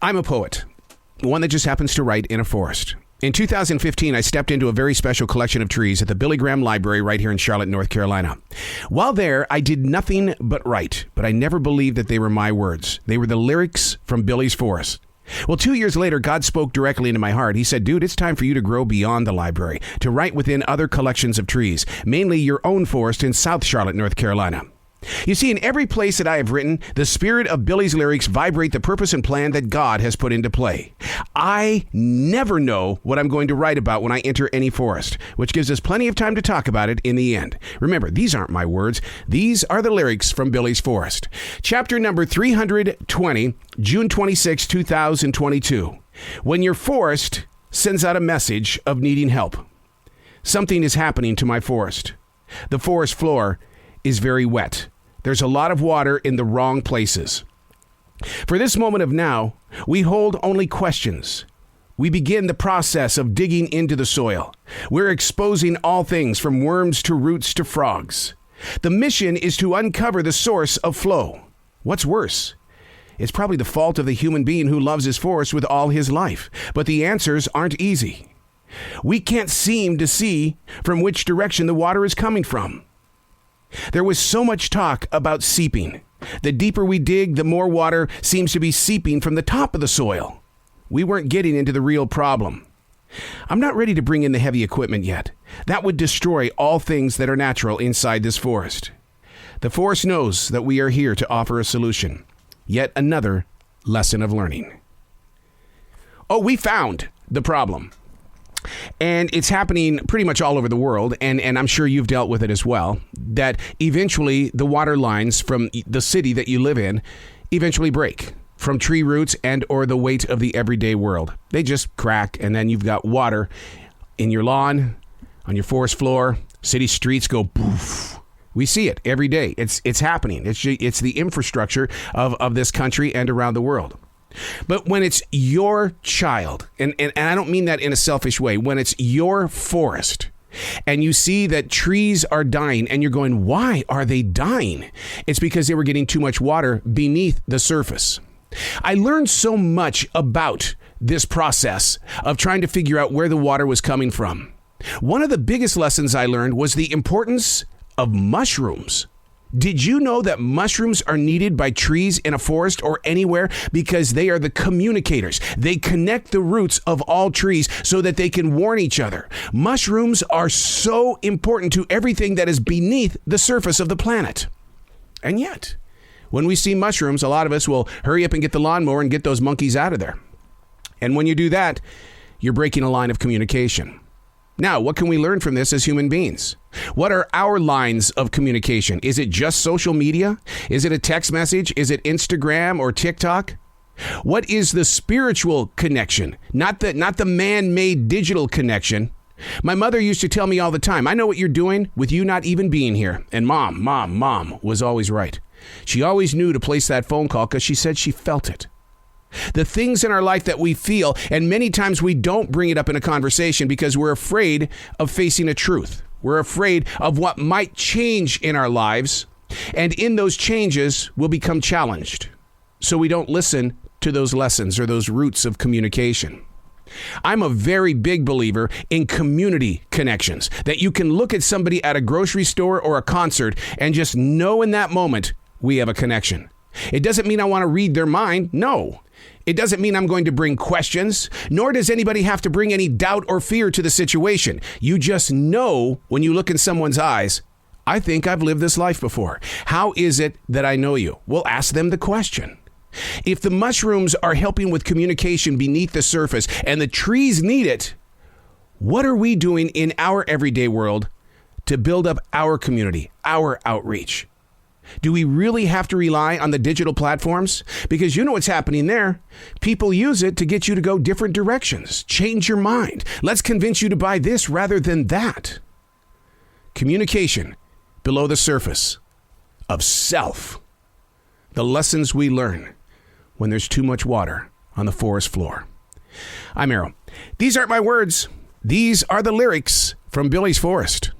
I'm a poet, one that just happens to write in a forest. In 2015, I stepped into a very special collection of trees at the Billy Graham Library right here in Charlotte, North Carolina. While there, I did nothing but write, but I never believed that they were my words. They were the lyrics from Billy's forest. Well, 2 years later, God spoke directly into my heart. He said, dude, it's time for you to grow beyond the library, to write within other collections of trees, mainly your own forest in South Charlotte, North Carolina. You see, in every place that I have written, the spirit of Billy's lyrics vibrate the purpose and plan that God has put into play. I never know what I'm going to write about when I enter any forest, which gives us plenty of time to talk about it in the end. Remember, these aren't my words. These are the lyrics from Billy's forest. Chapter number 320, June 26, 2022. When your forest sends out a message of needing help. Something is happening to my forest. The forest floor is very wet. There's a lot of water in the wrong places. For this moment of now, we hold only questions. We begin the process of digging into the soil. We're exposing all things from worms to roots to frogs. The mission is to uncover the source of flow. What's worse? It's probably the fault of the human being who loves his forest with all his life. But the answers aren't easy. We can't seem to see from which direction the water is coming from. There was so much talk about seeping. The deeper we dig, the more water seems to be seeping from the top of the soil. We weren't getting into the real problem. I'm not ready to bring in the heavy equipment yet. That would destroy all things that are natural inside this forest. The forest knows that we are here to offer a solution. Yet another lesson of learning. Oh, we found the problem. And it's happening pretty much all over the world, and I'm sure you've dealt with it as well, that eventually the water lines from the city that you live in eventually break from tree roots and or the weight of the everyday world. They just crack, and then you've got water in your lawn, on your forest floor. City streets go poof. We see it every day. It's happening. It's the infrastructure of this country and around the world. But when it's your child, and I don't mean that in a selfish way, when it's your forest and you see that trees are dying and you're going, why are they dying? It's because they were getting too much water beneath the surface. I learned so much about this process of trying to figure out where the water was coming from. One of the biggest lessons I learned was the importance of mushrooms. Did you know that mushrooms are needed by trees in a forest or anywhere because they are the communicators? They connect the roots of all trees so that they can warn each other. Mushrooms are so important to everything that is beneath the surface of the planet. And yet, when we see mushrooms, a lot of us will hurry up and get the lawnmower and get those monkeys out of there. And when you do that, you're breaking a line of communication. Now, what can we learn from this as human beings? What are our lines of communication? Is it just social media? Is it a text message? Is it Instagram or TikTok? What is the spiritual connection? Not the man-made digital connection. My mother used to tell me all the time, I know what you're doing with you not even being here. And mom was always right. She always knew to place that phone call because she said she felt it. The things in our life that we feel, and many times we don't bring it up in a conversation because we're afraid of facing a truth. We're afraid of what might change in our lives, and in those changes, we'll become challenged. So we don't listen to those lessons or those roots of communication. I'm a very big believer in community connections, that you can look at somebody at a grocery store or a concert and just know in that moment we have a connection. It doesn't mean I want to read their mind. No. It doesn't mean I'm going to bring questions, nor does anybody have to bring any doubt or fear to the situation. You just know when you look in someone's eyes, I think I've lived this life before. How is it that I know you? Well, ask them the question. If the mushrooms are helping with communication beneath the surface and the trees need it, what are we doing in our everyday world to build up our community, our outreach? Do we really have to rely on the digital platforms? Because you know what's happening there. People use it to get you to go different directions. Change your mind. Let's convince you to buy this rather than that. Communication below the surface of self. The lessons we learn when there's too much water on the forest floor. I'm Arrow. These aren't my words. These are the lyrics from Billy's Forest.